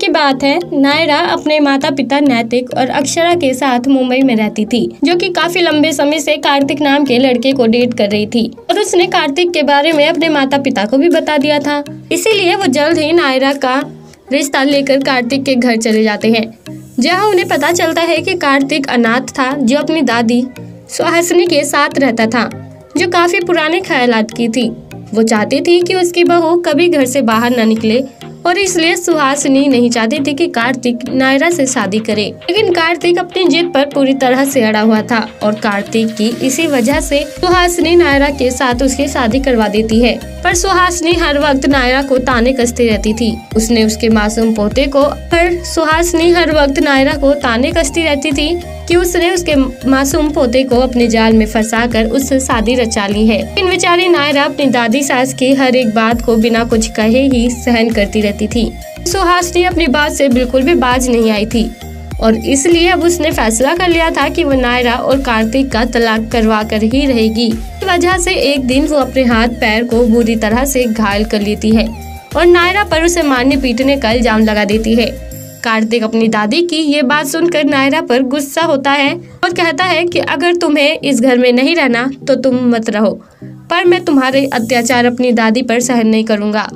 की बात है, नायरा अपने माता पिता नैतिक और अक्षरा के साथ मुंबई में रहती थी, जो कि काफी लंबे समय से कार्तिक नाम के लड़के को डेट कर रही थी और उसने कार्तिक के बारे में अपने माता पिता को भी बता दिया था। इसीलिए वो जल्द ही नायरा का रिश्ता लेकर कार्तिक के घर चले जाते हैं, जहाँ उन्हें पता चलता है कि कार्तिक अनाथ था, जो अपनी दादी सुहासिनी के साथ रहता था, जो काफी पुराने ख्यालात की थी। वो चाहती थी कि उसकी बहू कभी घर से बाहर न निकले और इसलिए सुहासिनी नहीं चाहती थी कि कार्तिक नायरा से शादी करे। लेकिन कार्तिक अपनी जिद पर पूरी तरह से अड़ा हुआ था और कार्तिक की इसी वजह से सुहासिनी नायरा के साथ उसकी शादी करवा देती है। पर सुहासिनी हर वक्त नायरा को ताने कसती रहती थी। उसने उसके मासूम पोते को कि उसने उसके मासूम पोते को अपने जाल में फंसाकर उससे शादी रचा ली है। इन बेचारी नायरा अपनी दादी सास की हर एक बात को बिना कुछ कहे ही सहन करती रहती थी। सुहासिनी अपनी बात से बिल्कुल भी बाज नहीं आई थी और इसलिए अब उसने फैसला कर लिया था कि वो नायरा और कार्तिक का तलाक करवा कर ही रहेगी। इस वजह से एक दिन वो अपने हाथ पैर को बुरी तरह से घायल कर लेती है और नायरा पर उसे मारने पीटने का इल्जाम लगा देती है। कार्तिक अपनी दादी की ये बात सुनकर नायरा पर गुस्सा होता है और कहता है कि अगर तुम्हें इस घर में नहीं रहना तो तुम मत रहो, पर मैं तुम्हारे अत्याचार अपनी दादी पर सहन नहीं करूँगा।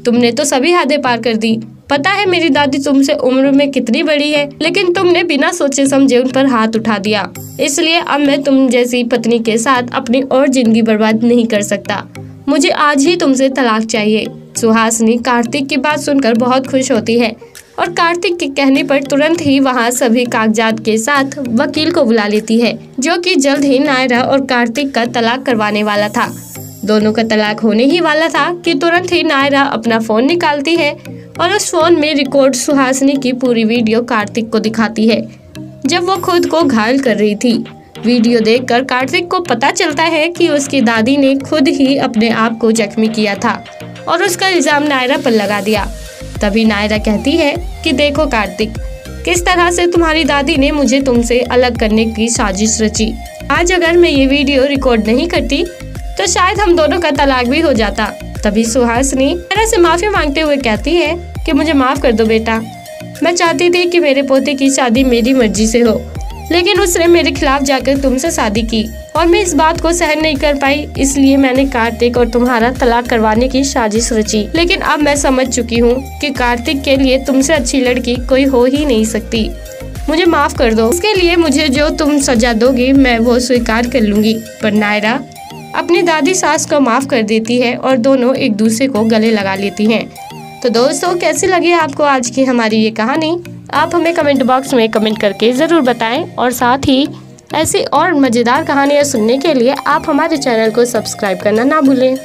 तुमने तो सभी हदें पार कर दी। पता है मेरी दादी तुमसे उम्र में कितनी बड़ी है, लेकिन तुमने बिना सोचे समझे उन पर हाथ उठा दिया। इसलिए अब मैं तुम जैसी पत्नी के साथ अपनी और जिंदगी बर्बाद नहीं कर सकता। मुझे आज ही तुमसे तलाक चाहिए। सुहासिनी कार्तिक की बात सुनकर बहुत खुश होती है और कार्तिक के कहने पर तुरंत ही वहाँ सभी कागजात के साथ वकील को बुला लेती है, जो कि जल्द ही नायरा और कार्तिक का तलाक करवाने वाला था। दोनों का तलाक होने ही वाला था कि तुरंत ही नायरा अपना फोन निकालती है और उस फोन में रिकॉर्ड सुहासिनी की पूरी वीडियो कार्तिक को दिखाती है, जब वो खुद को घायल कर रही थी। वीडियो देखकर कार्तिक को पता चलता है कि उसकी दादी ने खुद ही अपने आप को जख्मी किया था और उसका इल्जाम नायरा पर लगा दिया। तभी नायरा कहती है कि देखो कार्तिक, किस तरह से तुम्हारी दादी ने मुझे तुमसे अलग करने की साजिश रची। आज अगर मैं ये वीडियो रिकॉर्ड नहीं करती तो शायद हम दोनों का तलाक भी हो जाता। तभी सुहासिनी नायरा से माफी मांगते हुए कहती है कि मुझे माफ कर दो बेटा, मैं चाहती थी कि मेरे पोते की शादी मेरी मर्जी से हो, लेकिन उसने मेरे खिलाफ जाकर तुमसे शादी की और मैं इस बात को सहन नहीं कर पाई, इसलिए मैंने कार्तिक और तुम्हारा तलाक करवाने की साजिश रची। लेकिन अब मैं समझ चुकी हूँ कि कार्तिक के लिए तुमसे अच्छी लड़की कोई हो ही नहीं सकती। मुझे माफ कर दो। इसके लिए मुझे जो तुम सजा दोगी मैं वो स्वीकार कर लूंगी। पर नायरा अपनी दादी सास को माफ कर देती है और दोनों एक दूसरे को गले लगा लेती हैं। तो दोस्तों, कैसी लगी आपको आज की हमारी ये कहानी? आप हमें कमेंट बॉक्स में कमेंट करके ज़रूर बताएं और साथ ही ऐसी और मज़ेदार कहानियाँ सुनने के लिए आप हमारे चैनल को सब्सक्राइब करना ना भूलें।